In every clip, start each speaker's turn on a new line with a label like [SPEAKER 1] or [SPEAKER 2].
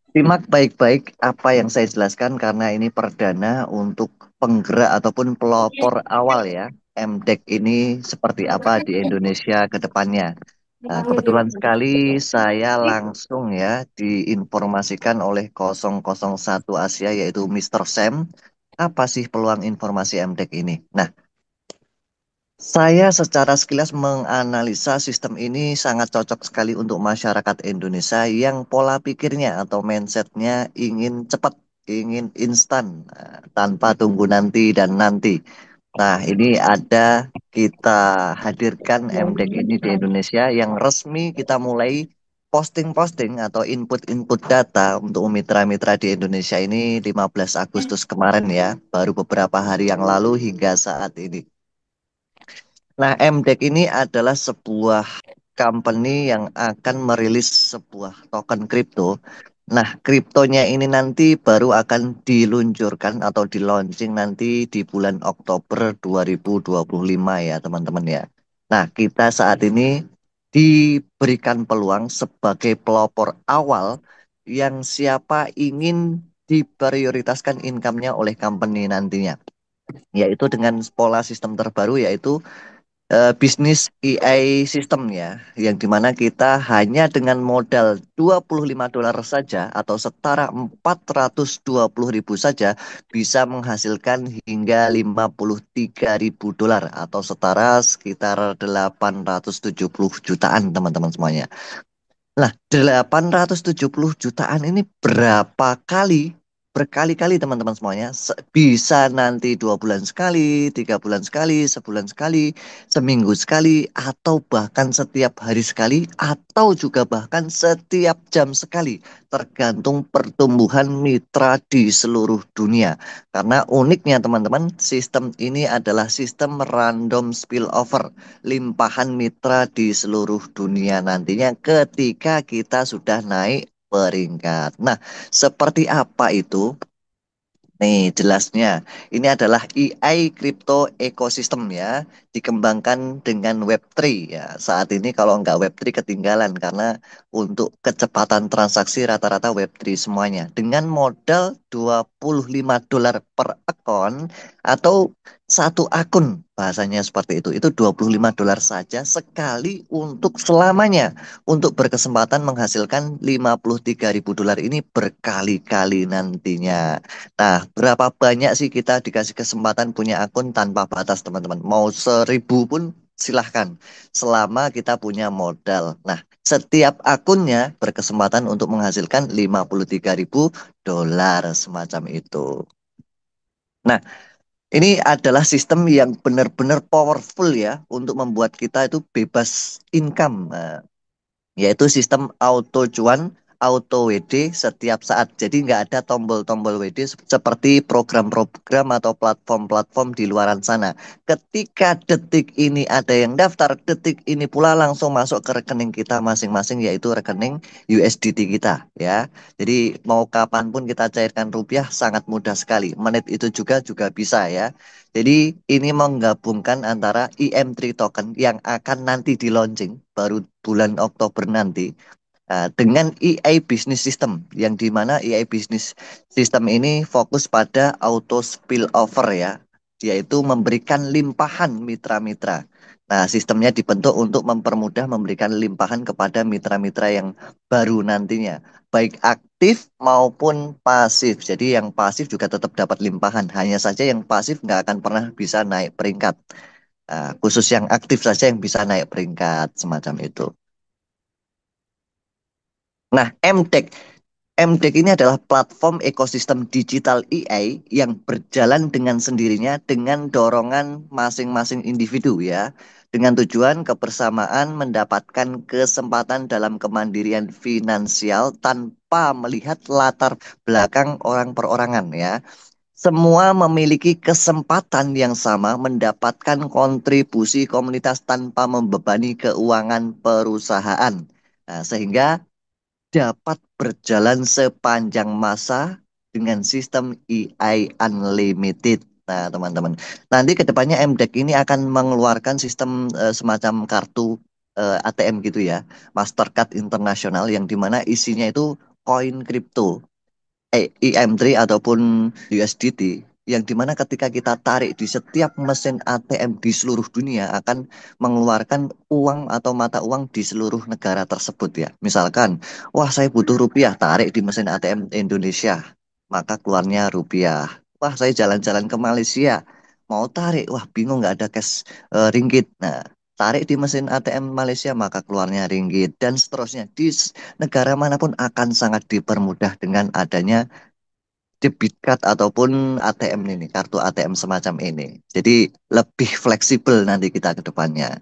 [SPEAKER 1] Simak baik-baik apa yang saya jelaskan karena ini perdana untuk penggerak ataupun pelopor awal ya. MDEC ini seperti apa di Indonesia ke depannya. Kebetulan sekali saya langsung ya diinformasikan oleh 001 Asia yaitu Mr. Sam. Apa sih peluang informasi MDEC ini? Nah, saya secara sekilas menganalisa sistem ini sangat cocok sekali untuk masyarakat Indonesia yang pola pikirnya atau mindsetnya ingin cepat, ingin instan, tanpa tunggu nanti dan nanti. Nah, ini ada kita hadirkan MDEC ini di Indonesia yang resmi kita mulai posting-posting atau input-input data untuk mitra-mitra di Indonesia ini 15 Agustus kemarin ya, baru beberapa hari yang lalu hingga saat ini. Nah, MDEC ini adalah sebuah company yang akan merilis sebuah token kripto. Nah, kriptonya ini nanti baru akan diluncurkan atau di launching nanti di bulan Oktober 2025 ya, teman-teman ya. Nah, kita saat ini diberikan peluang sebagai pelopor awal yang siapa ingin diprioritaskan income-nya oleh company nantinya, yaitu dengan pola sistem terbaru yaitu bisnis AI system ya, yang dimana kita hanya dengan modal $25 saja atau setara 420.000 saja bisa menghasilkan hingga $53.000 atau setara sekitar 870 jutaan teman-teman semuanya. Nah, 870 jutaan ini berapa kali? Berkali-kali teman-teman semuanya. Bisa nanti 2 bulan sekali, 3 bulan sekali, sebulan sekali, seminggu sekali, atau bahkan setiap hari sekali, atau juga bahkan setiap jam sekali. Tergantung pertumbuhan mitra di seluruh dunia. Karena uniknya teman-teman, sistem ini adalah sistem random spillover limpahan mitra di seluruh dunia nantinya ketika kita sudah naik peringkat. Nah, seperti apa itu? Nih, jelasnya. Ini adalah AI crypto ecosystem ya, dikembangkan dengan Web3 ya. Saat ini kalau nggak Web3 ketinggalan karena untuk kecepatan transaksi rata-rata Web3 semuanya. Dengan modal $25 per akun atau satu akun bahasanya seperti itu. Itu $25 saja sekali untuk selamanya. Untuk berkesempatan menghasilkan $53.000 ini berkali-kali nantinya. Nah, berapa banyak sih kita dikasih kesempatan punya akun tanpa batas, teman-teman? Mau 1.000 pun silahkan, selama kita punya modal. Nah, setiap akunnya berkesempatan untuk menghasilkan $53.000 semacam itu. Nah, ini adalah sistem yang benar-benar powerful ya untuk membuat kita itu bebas income. Yaitu sistem auto cuan, auto WD setiap saat. Jadi nggak ada tombol-tombol WD seperti program-program atau platform-platform di luaran sana. Ketika detik ini ada yang daftar, detik ini pula langsung masuk ke rekening kita masing-masing, yaitu rekening USDT kita ya. Jadi mau kapanpun kita cairkan rupiah sangat mudah sekali. Menit itu juga bisa ya. Jadi ini menggabungkan antara EM3 token yang akan nanti di launching baru bulan Oktober nanti, dengan AI Business System yang dimana AI Business System ini fokus pada auto spillover ya, yaitu memberikan limpahan mitra-mitra. Nah, sistemnya dibentuk untuk mempermudah memberikan limpahan kepada mitra-mitra yang baru nantinya, baik aktif maupun pasif. Jadi yang pasif juga tetap dapat limpahan, hanya saja yang pasif nggak akan pernah bisa naik peringkat. Khusus yang aktif saja yang bisa naik peringkat semacam itu. Nah, MTech. MTech ini adalah platform ekosistem digital AI yang berjalan dengan sendirinya dengan dorongan masing-masing individu ya. Dengan tujuan kebersamaan mendapatkan kesempatan dalam kemandirian finansial tanpa melihat latar belakang orang perorangan ya. Semua memiliki kesempatan yang sama mendapatkan kontribusi komunitas tanpa membebani keuangan perusahaan. Nah, sehingga dapat berjalan sepanjang masa dengan sistem EI Unlimited. Nah, teman-teman. Nanti ke depannya MDEC ini akan mengeluarkan sistem semacam kartu ATM gitu ya, Mastercard Internasional yang dimana isinya itu koin kripto, EM3 ataupun USDT, yang dimana ketika kita tarik di setiap mesin ATM di seluruh dunia akan mengeluarkan uang atau mata uang di seluruh negara tersebut ya. Misalkan, wah saya butuh rupiah, tarik di mesin ATM Indonesia, maka keluarnya rupiah. Wah saya jalan-jalan ke Malaysia, mau tarik, wah bingung nggak ada cash ringgit. Nah, tarik di mesin ATM Malaysia maka keluarnya ringgit dan seterusnya. Negara manapun akan sangat dipermudah dengan adanya debit card ataupun ATM ini, kartu ATM semacam ini. Jadi lebih fleksibel nanti kita ke depannya.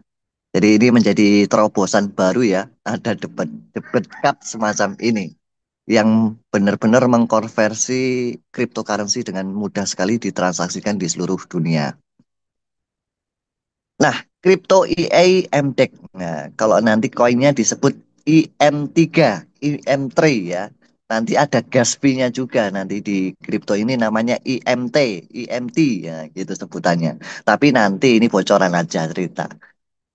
[SPEAKER 1] Jadi ini menjadi terobosan baru ya, ada debit card semacam ini yang benar-benar mengkonversi cryptocurrency dengan mudah sekali ditransaksikan di seluruh dunia. Nah, Crypto EA MDEX. Nah, kalau nanti koinnya disebut IM3, IM3 ya. Nanti ada gas fee-nya juga nanti di kripto ini namanya IMT, IMT ya gitu sebutannya. Tapi nanti ini bocoran aja cerita.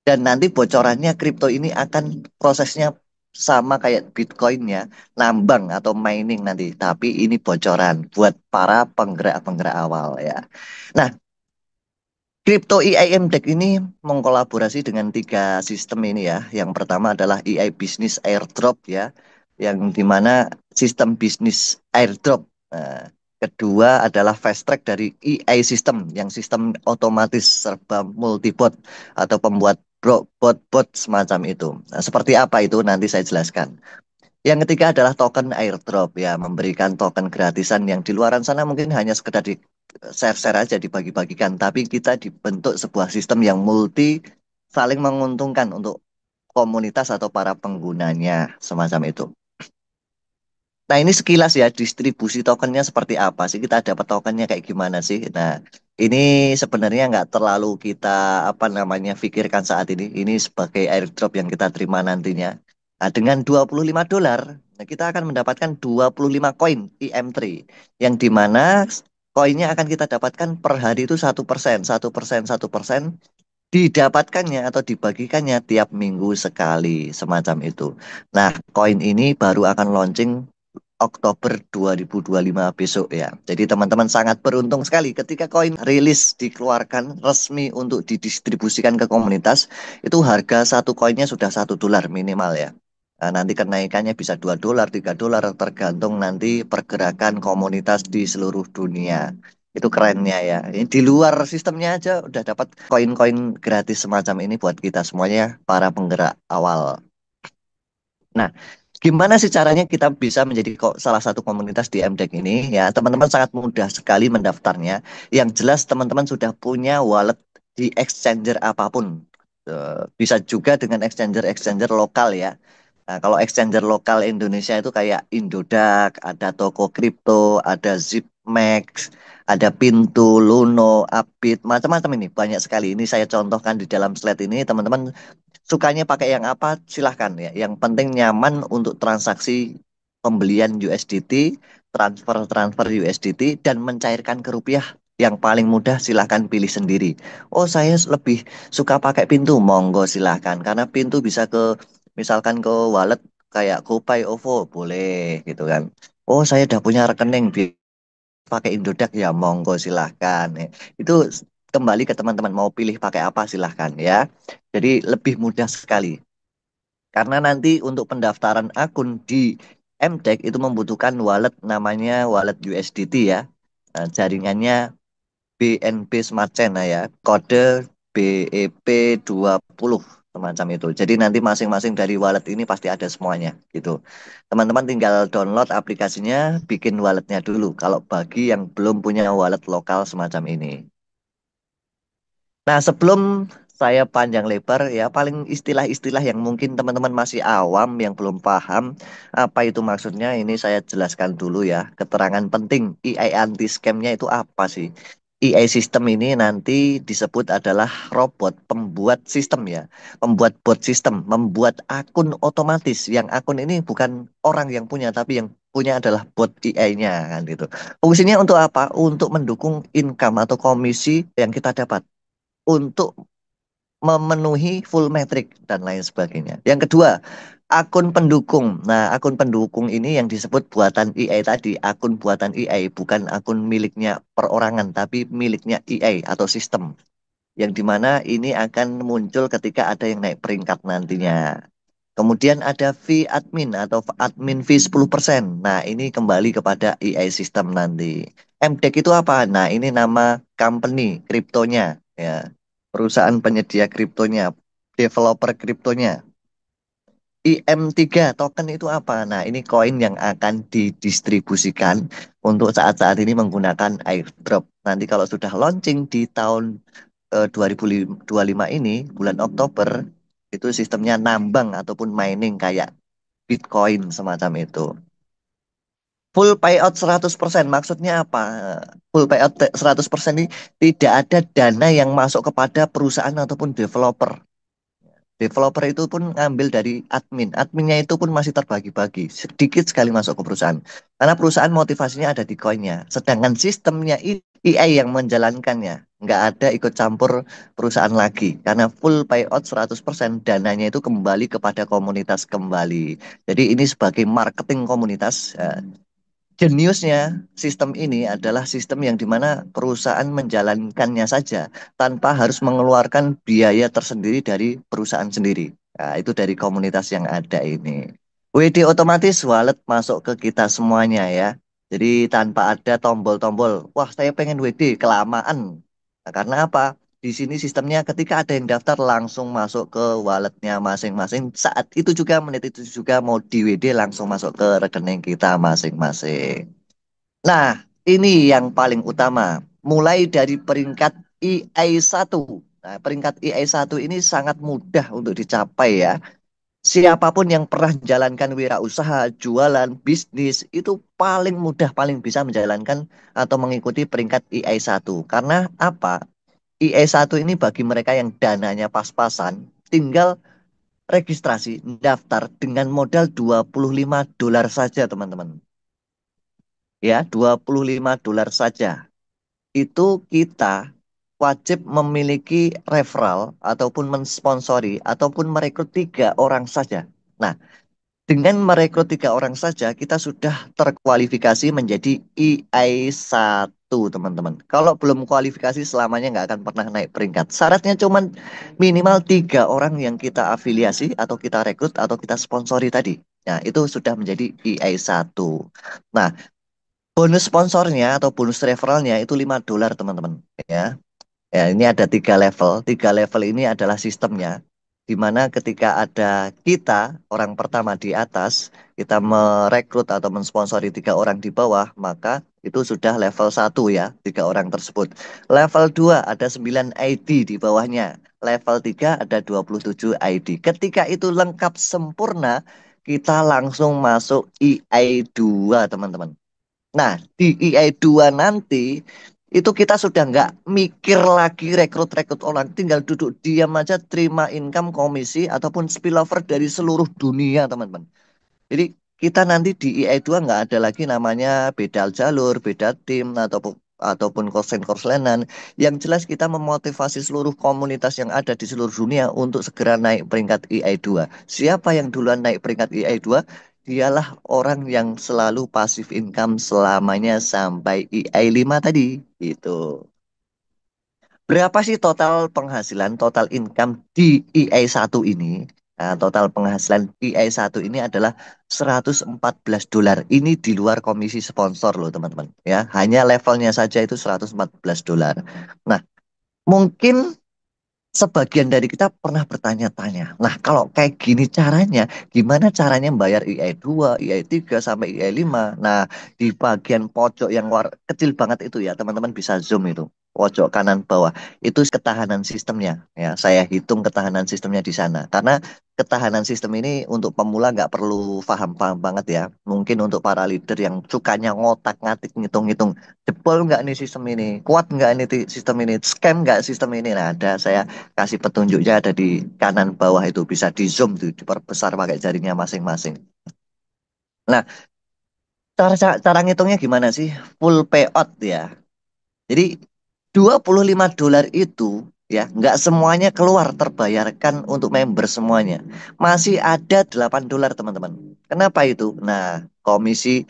[SPEAKER 1] Dan nanti bocorannya kripto ini akan prosesnya sama kayak Bitcoin ya, nambang atau mining nanti. Tapi ini bocoran buat para penggerak-penggerak awal ya. Nah, Crypto EIM Deck ini mengkolaborasi dengan tiga sistem ini ya. Yang pertama adalah EI Business Airdrop ya, yang dimana sistem bisnis airdrop. Nah, kedua adalah fast track dari EI System, yang sistem otomatis serba multibot atau pembuat bot-bot semacam itu. Nah, seperti apa itu nanti saya jelaskan. Yang ketiga adalah token airdrop ya, memberikan token gratisan yang di luaran sana mungkin hanya sekedar di share-share aja dibagi-bagikan, tapi kita dibentuk sebuah sistem yang multi saling menguntungkan untuk komunitas atau para penggunanya semacam itu. Nah, ini sekilas ya distribusi tokennya seperti apa sih? Kita dapat tokennya kayak gimana sih? Nah, ini sebenarnya nggak terlalu kita apa namanya pikirkan saat ini. Ini sebagai airdrop yang kita terima nantinya. Nah, dengan $25, nah kita akan mendapatkan 25 koin EM3 yang dimana koinnya akan kita dapatkan per hari itu 1%, 1%, 1%, didapatkannya atau dibagikannya tiap minggu sekali semacam itu. Nah, koin ini baru akan launching Oktober 2025 besok ya. Jadi teman-teman sangat beruntung sekali ketika koin rilis dikeluarkan resmi untuk didistribusikan ke komunitas, itu harga satu koinnya sudah $1 minimal ya. Nah, nanti kenaikannya bisa $2, $3 tergantung nanti pergerakan komunitas di seluruh dunia. Itu kerennya ya. Ini di luar sistemnya aja udah dapat koin-koin gratis semacam ini buat kita semuanya para penggerak awal. Nah, gimana sih caranya kita bisa menjadi salah satu komunitas di MDEC ini? Ya, teman-teman sangat mudah sekali mendaftarnya. Yang jelas teman-teman sudah punya wallet di exchanger apapun. Bisa juga dengan exchanger-exchanger lokal ya. Nah, kalau exchanger lokal Indonesia itu kayak Indodax, ada Toko Kripto, ada Zipmax, ada Pintu, Luno, Upbit, macam-macam ini banyak sekali. Ini saya contohkan di dalam slide ini, teman-teman sukanya pakai yang apa silahkan ya. Yang penting nyaman untuk transaksi pembelian USDT, transfer USDT dan mencairkan ke rupiah yang paling mudah silahkan pilih sendiri. Oh saya lebih suka pakai Pintu, monggo silahkan karena Pintu bisa ke misalkan ke wallet kayak GoPay, OVO boleh gitu kan. Oh saya udah punya rekening pakai Indodax ya monggo silahkan. Itu kembali ke teman-teman mau pilih pakai apa silahkan ya. Jadi lebih mudah sekali. Karena nanti untuk pendaftaran akun di MDEC itu membutuhkan wallet namanya wallet USDT ya. Nah, jaringannya BNB Smart Chain nah ya. Kode BEP20 semacam itu. Jadi nanti masing-masing dari wallet ini pasti ada semuanya gitu. Teman-teman tinggal download aplikasinya, bikin walletnya dulu. Kalau bagi yang belum punya wallet lokal semacam ini. Nah, sebelum saya panjang lebar ya, paling istilah-istilah yang mungkin teman-teman masih awam, yang belum paham apa itu maksudnya, ini saya jelaskan dulu ya. Keterangan penting EI anti scamnya itu apa sih? EI sistem ini nanti disebut adalah robot pembuat sistem ya, pembuat bot sistem, membuat akun otomatis. Yang akun ini bukan orang yang punya, tapi yang punya adalah bot AI-nya kan gitu. Fungsinya untuk apa? Untuk mendukung income atau komisi yang kita dapat untuk memenuhi full metric dan lain sebagainya. Yang kedua, akun pendukung. Nah, akun pendukung ini yang disebut buatan AI tadi, akun buatan AI, bukan akun miliknya perorangan, tapi miliknya AI atau sistem. Yang dimana ini akan muncul ketika ada yang naik peringkat nantinya. Kemudian ada fee admin atau admin fee 10%. Nah, ini kembali kepada AI system nanti. MDEC itu apa? Nah, ini nama company kriptonya ya. Perusahaan penyedia kriptonya, developer kriptonya. IM3 token itu apa? Nah, ini koin yang akan didistribusikan untuk saat-saat ini menggunakan airdrop. Nanti kalau sudah launching di tahun 2025 ini, bulan Oktober, itu sistemnya nambang ataupun mining kayak Bitcoin semacam itu. Full payout 100%, maksudnya apa? Full payout 100% ini tidak ada dana yang masuk kepada perusahaan ataupun developer. Developer itu pun ngambil dari admin. Adminnya itu pun masih terbagi-bagi. Sedikit sekali masuk ke perusahaan. Karena perusahaan motivasinya ada di koinnya. Sedangkan sistemnya AI yang menjalankannya. Nggak ada ikut campur perusahaan lagi. Karena full payout 100% dananya itu kembali kepada komunitas kembali. Jadi ini sebagai marketing komunitas. Jeniusnya sistem ini adalah sistem yang dimana perusahaan menjalankannya saja tanpa harus mengeluarkan biaya tersendiri dari perusahaan sendiri. Nah, itu dari komunitas yang ada ini. WD otomatis wallet masuk ke kita semuanya ya. Jadi tanpa ada tombol-tombol. Wah, saya pengen WD kelamaan. Nah, karena apa? Di sini sistemnya ketika ada yang daftar langsung masuk ke walletnya masing-masing. Saat itu juga menit itu juga mau di WD langsung masuk ke rekening kita masing-masing. Nah, ini yang paling utama. Mulai dari peringkat EI1. Nah, peringkat EI1 ini sangat mudah untuk dicapai ya. Siapapun yang pernah menjalankan wirausaha, jualan, bisnis, itu paling mudah, paling bisa menjalankan atau mengikuti peringkat EI1. Karena apa? EI1 ini bagi mereka yang dananya pas-pasan, tinggal registrasi, daftar dengan modal $25 saja, teman-teman. Ya, $25 saja. Itu kita wajib memiliki referral ataupun mensponsori ataupun merekrut 3 orang saja. Nah, dengan merekrut 3 orang saja, kita sudah terkualifikasi menjadi EI1, teman-teman. Kalau belum kualifikasi, selamanya nggak akan pernah naik peringkat. Syaratnya cuma minimal 3 orang yang kita afiliasi atau kita rekrut atau kita sponsori tadi. Nah, itu sudah menjadi EI1. Nah, bonus sponsornya atau bonus referralnya itu $5, teman-teman. Ya. Ya, ini ada 3 level. 3 level ini adalah sistemnya. Di mana ketika ada kita, orang pertama di atas, kita merekrut atau mensponsori 3 orang di bawah, maka itu sudah level 1 ya, 3 orang tersebut. Level 2 ada 9 ID di bawahnya. Level 3 ada 27 ID. Ketika itu lengkap sempurna, kita langsung masuk EI2, teman-teman. Nah, di EI2 nanti itu kita sudah nggak mikir lagi rekrut-rekrut orang, tinggal duduk diam aja terima income komisi ataupun spillover dari seluruh dunia, teman-teman. Jadi kita nanti di EI2 nggak ada lagi namanya beda jalur, beda tim ataupun korsen-korsenan. Yang jelas kita memotivasi seluruh komunitas yang ada di seluruh dunia untuk segera naik peringkat EI2. Siapa yang duluan naik peringkat EI2? Dialah orang yang selalu pasif income selamanya sampai EI5 tadi. Gitu. Berapa sih total penghasilan, total income di EI1 ini? Nah, total penghasilan EI1 ini adalah $114. Ini di luar komisi sponsor loh, teman-teman. Ya, hanya levelnya saja itu $114. Nah, mungkin sebagian dari kita pernah bertanya-tanya, nah kalau kayak gini caranya, gimana caranya membayar EI2, EI3 sampai EI5? Nah, di bagian pojok yang kecil banget itu ya, teman-teman bisa zoom itu. Pojok kanan bawah, itu ketahanan sistemnya. Ya, saya hitung ketahanan sistemnya di sana. Karena ketahanan sistem ini untuk pemula nggak perlu paham-paham banget ya. Mungkin untuk para leader yang sukanya ngotak-ngatik, ngitung-ngitung, jebol nggak nih sistem ini, kuat nggak nih sistem ini, scam nggak sistem ini. Nah, ada saya kasih petunjuknya ada di kanan bawah itu bisa di zoom tuh diperbesar pakai jarinya masing-masing. Nah, cara ngitungnya gimana sih? Full payout ya. Jadi $25 itu ya, nggak semuanya keluar terbayarkan untuk member semuanya. Masih ada $8 teman-teman. Kenapa itu? Nah, komisi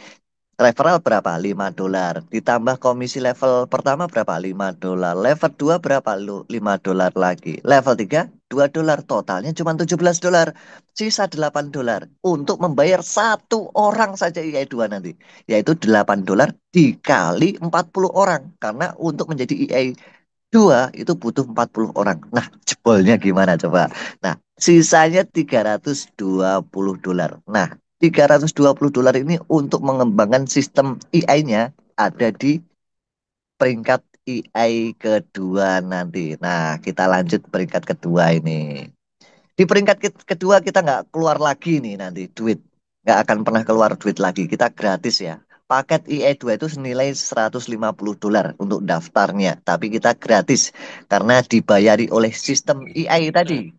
[SPEAKER 1] referral berapa? $5. Ditambah komisi level pertama berapa? $5. Level 2 berapa? $5 lagi. Level 3 $2. Totalnya cuma $17. Sisa $8 untuk membayar satu orang saja ei dua nanti. Yaitu $8 dikali 40 orang. Karena untuk menjadi ei dua itu butuh 40 orang. Nah, jebolnya gimana coba? Nah, sisanya $320. Nah, $320 ini untuk mengembangkan sistem AI-nya ada di peringkat AI kedua nanti. Nah, kita lanjut peringkat kedua ini. Di peringkat kedua kita nggak keluar lagi nih nanti duit. Nggak akan pernah keluar duit lagi. Kita gratis ya. Paket IE2 itu senilai $150 untuk daftarnya. Tapi kita gratis karena dibayari oleh sistem AI tadi.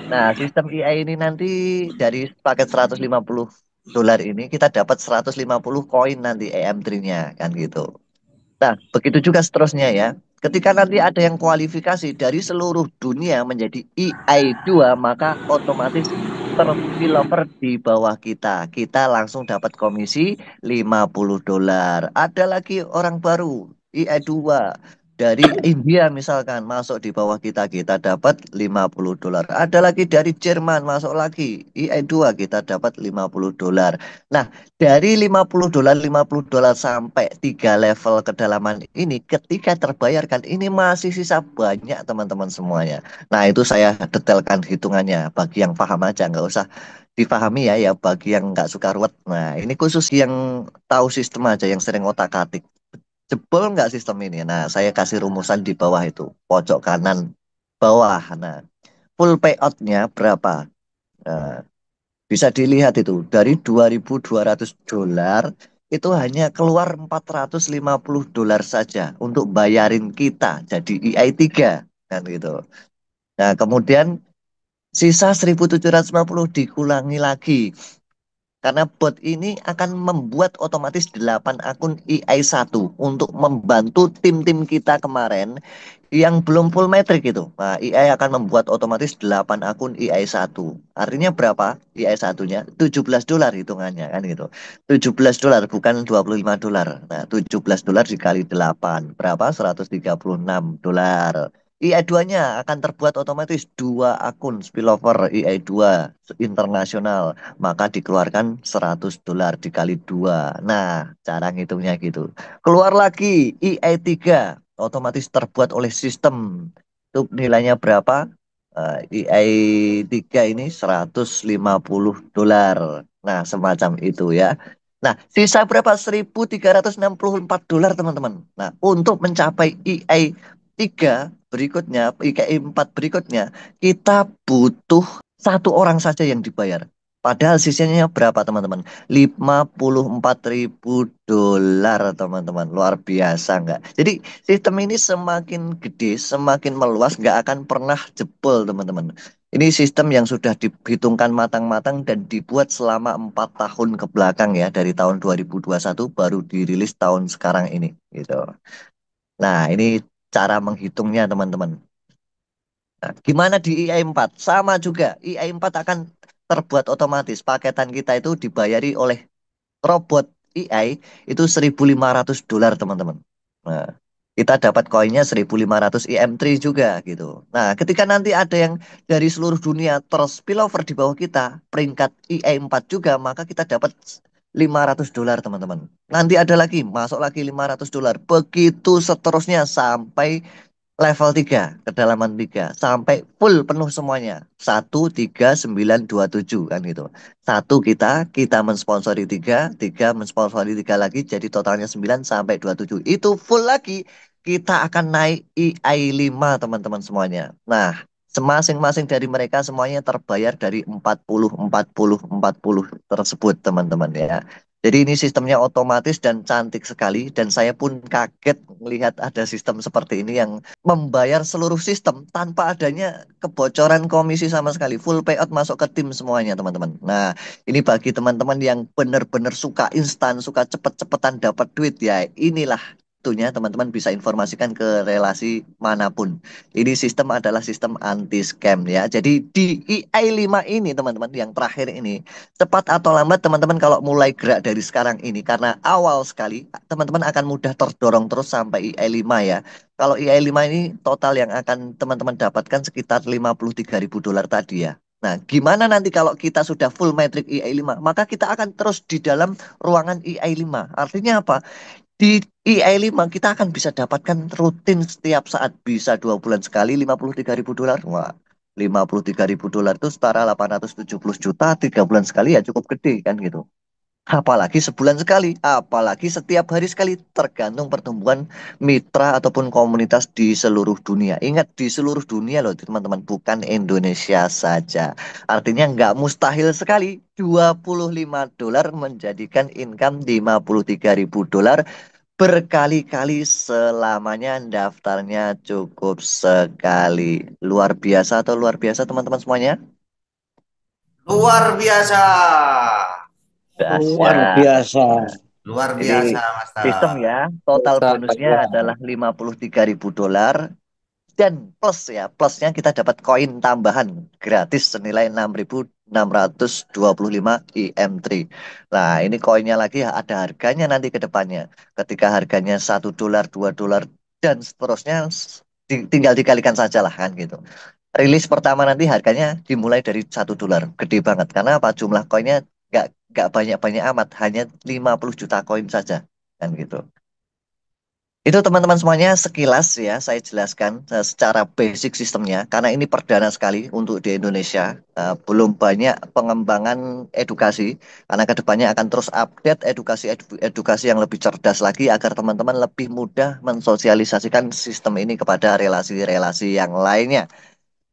[SPEAKER 1] Nah, sistem AI ini nanti dari paket $150 ini kita dapat 150 koin nanti EM3-nya kan gitu. Nah, begitu juga seterusnya ya. Ketika nanti ada yang kualifikasi dari seluruh dunia menjadi EI2, maka otomatis terspillover di bawah kita. Kita langsung dapat komisi $50. Ada lagi orang baru, EI2 dari India misalkan masuk di bawah kita, kita dapat $50. Ada lagi dari Jerman masuk lagi, EI2 kita dapat $50. Nah, dari $50 sampai 3 level kedalaman ini ketika terbayarkan ini masih sisa banyak teman-teman semuanya. Nah, itu saya detailkan hitungannya bagi yang paham aja nggak usah dipahami ya bagi yang nggak suka ruwet. Nah, ini khusus yang tahu sistem aja yang sering otak-atik. Jebol nggak sistem ini? Nah, saya kasih rumusan di bawah itu, pojok kanan bawah. Nah, full payoutnya berapa? Nah, bisa dilihat itu dari $2.200 itu hanya keluar $450 saja untuk bayarin kita jadi EI3 kan gitu. Nah, kemudian sisa 1.750 dikurangi lagi karena bot ini akan membuat otomatis 8 akun EI1 untuk membantu tim-tim kita kemarin yang belum full metric itu. Nah, AI akan membuat otomatis 8 akun AI1. Artinya berapa? AI1-nya $17 hitungannya kan gitu. $17 bukan $25. Nah, $17 dikali 8 berapa? $136. AI2-nya akan terbuat otomatis dua akun spillover AI2 internasional, maka dikeluarkan $100 dikali dua. Nah, cara ngitungnya gitu. Keluar lagi EI3 otomatis terbuat oleh sistem. Itu nilainya berapa? EI3 ini $150. Nah, semacam itu ya. Nah, sisa berapa? $1.364 teman-teman. Nah, untuk mencapai EI3 berikutnya, EI4 berikutnya, kita butuh satu orang saja yang dibayar. Padahal sisanya berapa teman-teman? $54.000 teman-teman. Luar biasa nggak? Jadi sistem ini semakin gede, semakin meluas, nggak akan pernah jebol teman-teman. Ini sistem yang sudah dihitungkan matang-matang dan dibuat selama 4 tahun ke belakang ya. Dari tahun 2021 baru dirilis tahun sekarang ini gitu. Nah ini cara menghitungnya teman-teman. Nah, gimana di IE4? Sama juga, IE4 akan terbuat otomatis. Paketan kita itu dibayari oleh robot AI itu $1.500 teman-teman. Nah, kita dapat koinnya 1.500 IM3 juga gitu. Nah, ketika nanti ada yang dari seluruh dunia terus spillover di bawah kita, peringkat IE4 juga, maka kita dapat $500 teman-teman. Nanti ada lagi, masuk lagi $500. Begitu seterusnya sampai level 3 kedalaman 3 sampai full penuh semuanya. 13927 kan gitu. Satu kita mensponsori 3 3 mensponsori 3 lagi, jadi totalnya 9 sampai 27. Itu full lagi, kita akan naik EI5 teman-teman semuanya. Nah, masing-masing dari mereka semuanya terbayar dari 40 40 40 tersebut teman-teman ya. Jadi ini sistemnya otomatis dan cantik sekali dan saya pun kaget melihat ada sistem seperti ini yang membayar seluruh sistem tanpa adanya kebocoran komisi sama sekali. Full payout masuk ke tim semuanya, teman-teman. Nah, ini bagi teman-teman yang benar-benar suka instan, suka cepet-cepetan dapat duit ya. Inilah waktunya teman-teman bisa informasikan ke relasi manapun. Ini sistem adalah sistem anti scam ya. Jadi di EI5 ini teman-teman yang terakhir ini cepat atau lambat teman-teman kalau mulai gerak dari sekarang ini karena awal sekali teman-teman akan mudah terdorong terus sampai EI5 ya. Kalau EI5 ini total yang akan teman-teman dapatkan sekitar 53.000 dolar tadi ya. Nah, gimana nanti kalau kita sudah full metric EI5? Maka kita akan terus di dalam ruangan EI5. Artinya apa? Di EI5 kita akan bisa dapatkan rutin setiap saat. Bisa 2 bulan sekali 53.000 dolar. Wah, 53.000 dolar itu setara 870 juta. 3 bulan sekali ya cukup gede kan gitu. Apalagi sebulan sekali, apalagi setiap hari sekali, tergantung pertumbuhan mitra ataupun komunitas di seluruh dunia. Ingat, di seluruh dunia loh teman-teman, bukan Indonesia saja. Artinya nggak mustahil sekali 25 dolar menjadikan income 53.000 dolar berkali-kali selamanya daftarnya cukup sekali. Luar biasa atau luar biasa teman-teman semuanya?
[SPEAKER 2] Luar biasa.
[SPEAKER 3] Luar
[SPEAKER 1] Dahsyat.
[SPEAKER 3] biasa.
[SPEAKER 2] Luar
[SPEAKER 1] Ini
[SPEAKER 2] biasa, Mas
[SPEAKER 1] sistem
[SPEAKER 2] Tar.
[SPEAKER 1] ya, total bonusnya
[SPEAKER 3] Saya
[SPEAKER 1] adalah 53.000 dolar dan plus ya, plusnya kita dapat koin tambahan gratis senilai 6.625 IM3. Nah, ini koinnya lagi ya, ada harganya nanti ke depannya. Ketika harganya 1 dolar, 2 dolar, dan seterusnya tinggal dikalikan saja lah kan gitu. Rilis pertama nanti harganya dimulai dari 1 dolar. Gede banget. Karena apa? Jumlah koinnya nggak banyak-banyak amat. Hanya 50 juta koin saja. Kan gitu. Itu teman-teman semuanya sekilas ya saya jelaskan secara basic sistemnya. Karena ini perdana sekali untuk di Indonesia. Belum banyak pengembangan edukasi. Karena kedepannya akan terus update edukasi yang lebih cerdas lagi agar teman-teman lebih mudah mensosialisasikan sistem ini kepada relasi-relasi yang lainnya.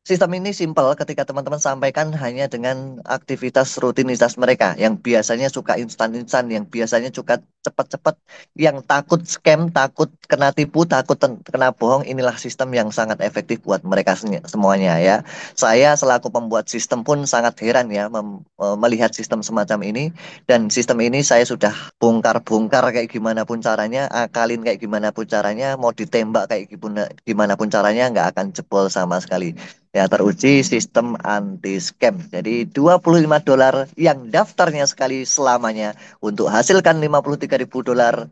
[SPEAKER 1] Sistem ini simpel ketika teman-teman sampaikan hanya dengan aktivitas rutinitas mereka yang biasanya suka instan-instan, yang biasanya suka cepat-cepat, yang takut scam, takut kena tipu, takut kena bohong. Inilah sistem yang sangat efektif buat mereka semuanya ya. Saya selaku pembuat sistem pun sangat heran ya melihat sistem semacam ini dan sistem ini saya sudah bongkar-bongkar kayak gimana pun caranya, akalin kayak gimana pun caranya, mau ditembak kayak gimana pun caranya nggak akan jebol sama sekali. Ya, teruji sistem anti scam. Jadi 25 dolar yang daftarnya sekali selamanya untuk hasilkan 53.000 dolar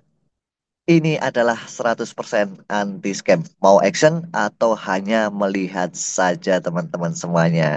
[SPEAKER 1] ini adalah 100% anti scam. Mau action atau hanya melihat saja teman-teman semuanya.